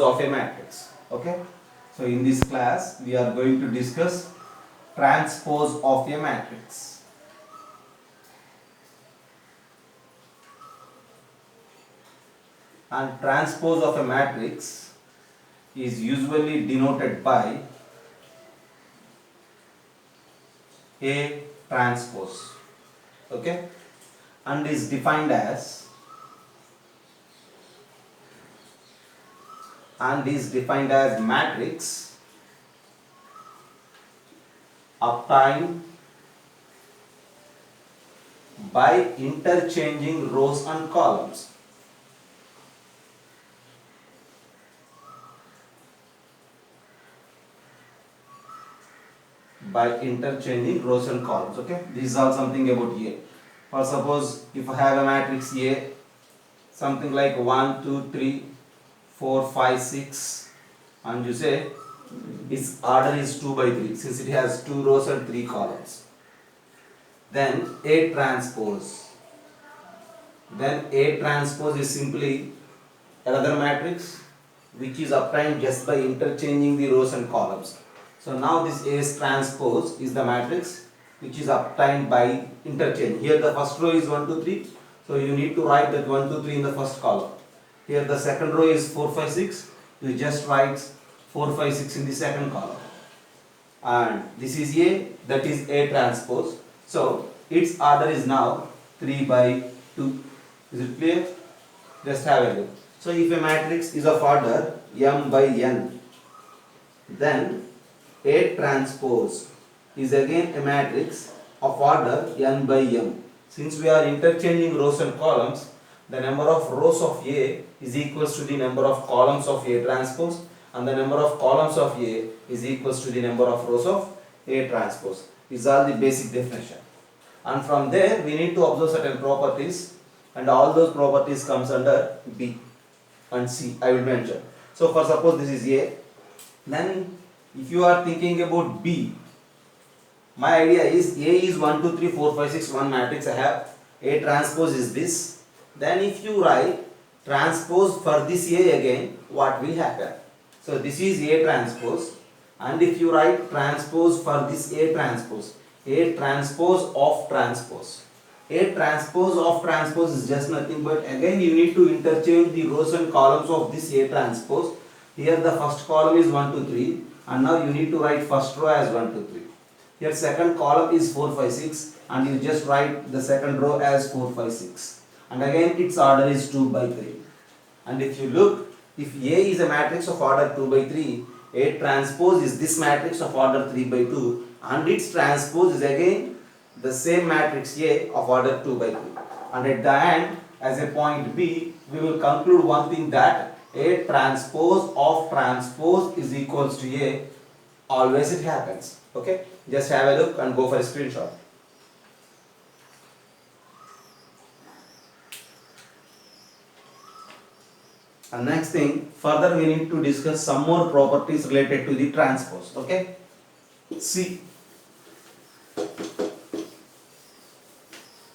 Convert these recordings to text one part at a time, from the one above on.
of a matrix. Okay, so in this class we are going to discuss transpose of a matrix. And transpose of a matrix is usually denoted by A transpose. Okay, and is defined as matrix obtained by interchanging rows and columns. By interchanging rows and columns. Okay, this is all something about A. For suppose if I have a matrix A, something like 1, 2, 3, 4, 5, 6, and you say its order is 2 by 3 since it has 2 rows and 3 columns. Then A transpose. Then A transpose is simply another matrix which is obtained just by interchanging the rows and columns. So now this A transpose is the matrix which is obtained by interchange. Here the first row is 1, 2, 3. So you need to write that 1, 2, 3 in the first column. Here the second row is 4, 5, 6. You just write 4, 5, 6 in the second column. And this is A, that is A transpose. So its order is now 3 by 2. Is it clear? Just have a look. So if a matrix is of order m by n, then A transpose is again a matrix of order n by m. Since we are interchanging rows and columns, the number of rows of A is equals to the number of columns of A transpose, and the number of columns of A is equals to the number of rows of A transpose. These are the basic definition. And from there we need to observe certain properties, and all those properties comes under B and C I will mention. So for suppose this is A, then if you are thinking about B, my idea is A is 1, 2, 3, 4, 5, 6, one matrix I have. A transpose is this. Then if you write transpose for this A again, what will happen? So this is A transpose, and if you write transpose for this A transpose of transpose. A transpose of transpose is just nothing but again you need to interchange the rows and columns of this A transpose. Here the first column is 1, 2, 3, and now you need to write first row as 1, 2, 3. Here second column is 4, 5, 6, and you just write the second row as 4, 5, 6. And again its order is 2 by 3. And if you look, if A is a matrix of order 2 by 3, A transpose is this matrix of order 3 by 2, and its transpose is again the same matrix A of order 2 by 3. And at the end, as a point B, we will conclude one thing, that A transpose of transpose is equals to A. Always it happens. Okay, just have a look and go for a screenshot. And next thing, further we need to discuss some more properties related to the transpose. Okay, see,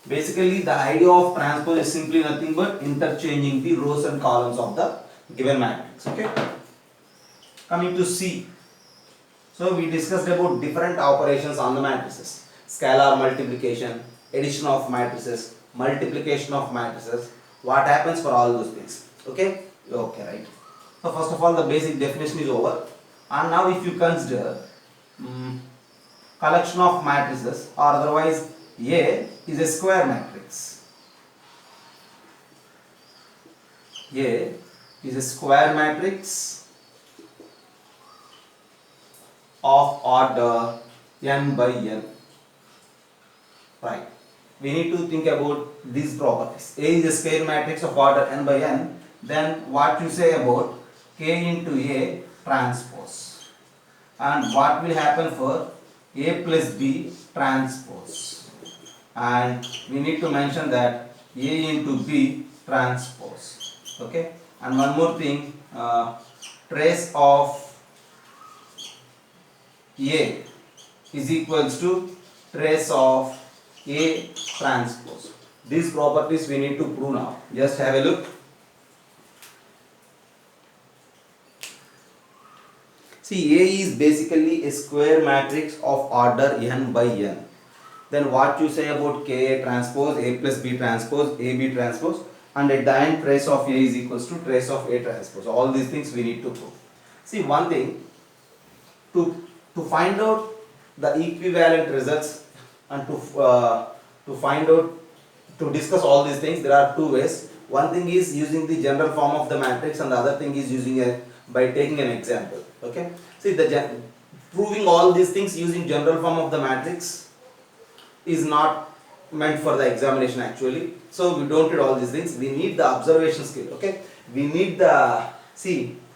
basically the idea of transpose is simply nothing but interchanging the rows and columns of the given matrix. Okay, coming to C. So we discussed about different operations on the matrices: scalar multiplication, addition of matrices, multiplication of matrices. What happens for all those things? Okay, right. So first of all, the basic definition is over, and now if you consider collection of matrices, or otherwise A is a square matrix. A is a square matrix of order n by n. Right. We need to think about these properties. A is a square matrix of order n by n. Then what you say about K into A transpose, and what will happen for A plus B transpose, and we need to mention that A into B transpose. Okay, and one more thing, trace of A is equals to trace of A transpose. These properties we need to prove now. Just have a look. See, A is basically a square matrix of order n by n. Then what you say about Ka transpose, A plus B transpose, AB transpose, and at the end trace of A is equals to trace of A transpose. All these things we need to prove. See, one thing, to find out the equivalent results and to find out, to discuss all these things, there are two ways. One thing is using the general form of the matrix, and the other thing is using by taking an example. Okay, see, proving all these things using general form of the matrix is not meant for the examination actually. So we don't need all these things. We need the observation skill. Okay, we need the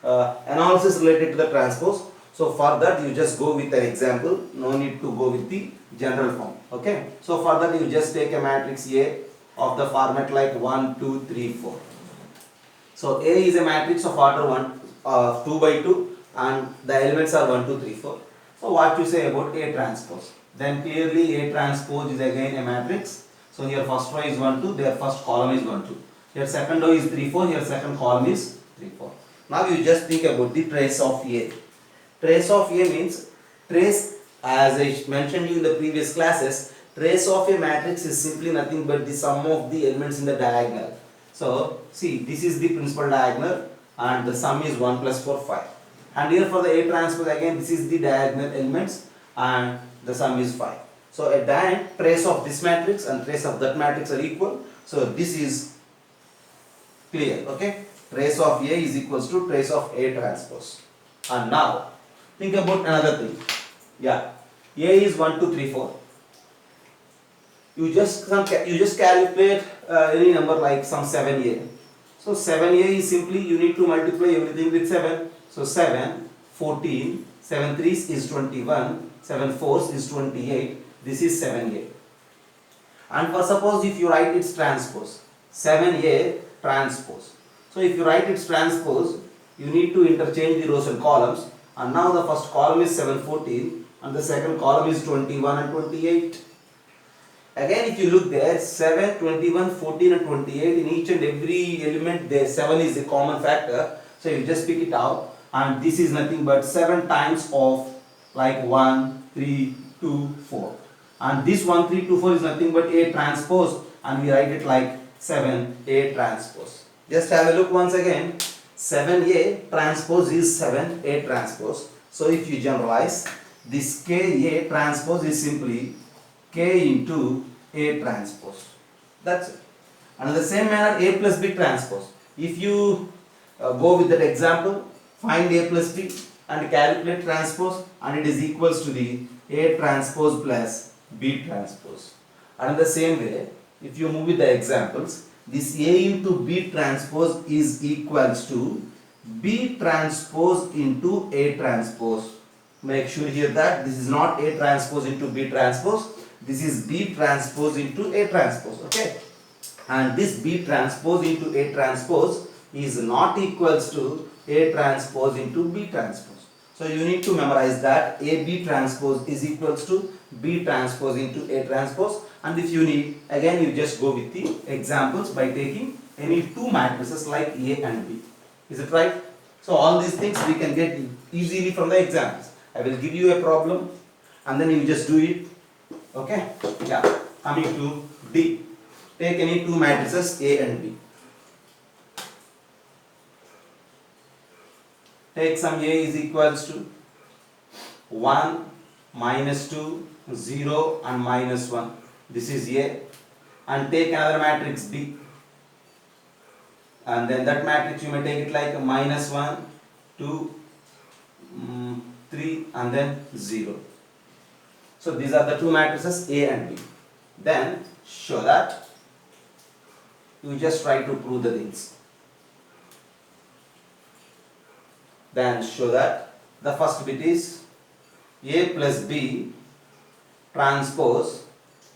analysis related to the transpose. So for that you just go with an example. No need to go with the general form. Okay, so for that you just take a matrix A of the format like 1, 2, 3, 4. So A is a matrix of order 2 by 2, and the elements are 1, 2, 3, 4. So what you say about A transpose? Then clearly A transpose is again a matrix. So here first row is 1, 2, their first column is 1, 2. Here second row is 3, 4, here second column is 3, 4. Now you just think about the trace of A. Trace of A means, trace, as I mentioned you in the previous classes, trace of a matrix is simply nothing but the sum of the elements in the diagonal. So see, this is the principal diagonal and the sum is 1 plus 4, 5. And here for the A transpose again, this is the diagonal elements and the sum is 5. So at the end, trace of this matrix and trace of that matrix are equal. So this is clear. Okay, trace of A is equals to trace of A transpose. And now think about another thing. Yeah, A is 1, 2, 3, 4. You just calculate any number like some 7A. So 7A is simply, you need to multiply everything with 7. So 7, 14, 7 3s is 21, 7 4s is 28. This is 7A. And for suppose if you write its transpose, 7A transpose. So if you write its transpose, you need to interchange the rows and columns. And now the first column is 7, 14, and the second column is 21 and 28. Again, if you look there, 7, 21, 14 and 28, in each and every element there 7 is a common factor. So you just pick it out, and this is nothing but 7 times of like 1, 3, 2, 4. And this 1, 3, 2, 4 is nothing but A transpose, and we write it like 7A transpose. Just have a look once again. 7A transpose is 7A transpose. So if you generalize, this Ka transpose is simply K into A transpose. That's it. And in the same manner, A plus B transpose. If you go with that example, find A plus B and calculate transpose, and it is equals to the A transpose plus B transpose. And in the same way, if you move with the examples, this A into B transpose is equals to B transpose into A transpose. Make sure here that this is not A transpose into B transpose. This is B transpose into A transpose. Okay, and this B transpose into A transpose is not equals to A transpose into B transpose. So you need to memorize that AB transpose is equals to B transpose into A transpose. And if you need, again you just go with the examples by taking any two matrices like A and B. Is it right? So all these things we can get easily from the examples. I will give you a problem and then you just do it. Okay, yeah. Coming to D, take any two matrices A and B. Take some A is equals to 1, minus 2, 0 and minus 1. This is A. And take another matrix B. And then that matrix you may take it like minus 1, 2, 3 and then 0. So these are the two matrices A and B. Then show that. You just try to prove the things. Then show that the first bit is A plus B transpose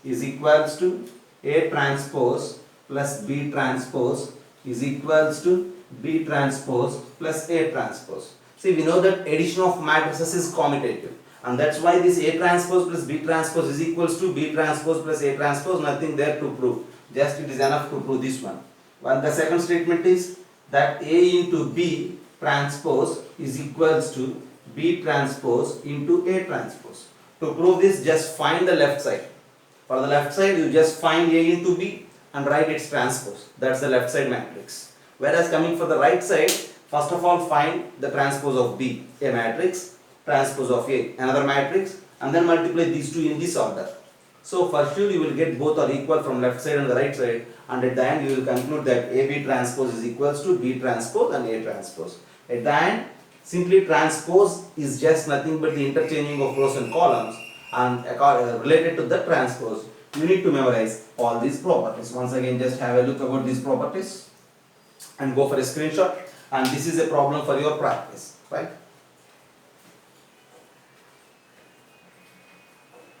is equals to A transpose plus B transpose is equals to B transpose plus A transpose. See, we know that addition of matrices is commutative. And that's why this A transpose plus B transpose is equals to B transpose plus A transpose, nothing there to prove. Just it is enough to prove this one. Well, the second statement is that A into B transpose is equals to B transpose into A transpose. To prove this, just find the left side. For the left side, you just find A into B and write its transpose. That's the left side matrix. Whereas coming for the right side, first of all find the transpose of B, a matrix, transpose of A, another matrix, and then multiply these two in this order. So for sure you will get both are equal from left side and the right side, and at the end you will conclude that AB transpose is equals to B transpose and A transpose. At the end, simply transpose is just nothing but the interchanging of rows and columns, and related to the transpose you need to memorize all these properties. Once again, just have a look about these properties and go for a screenshot, and this is a problem for your practice, right?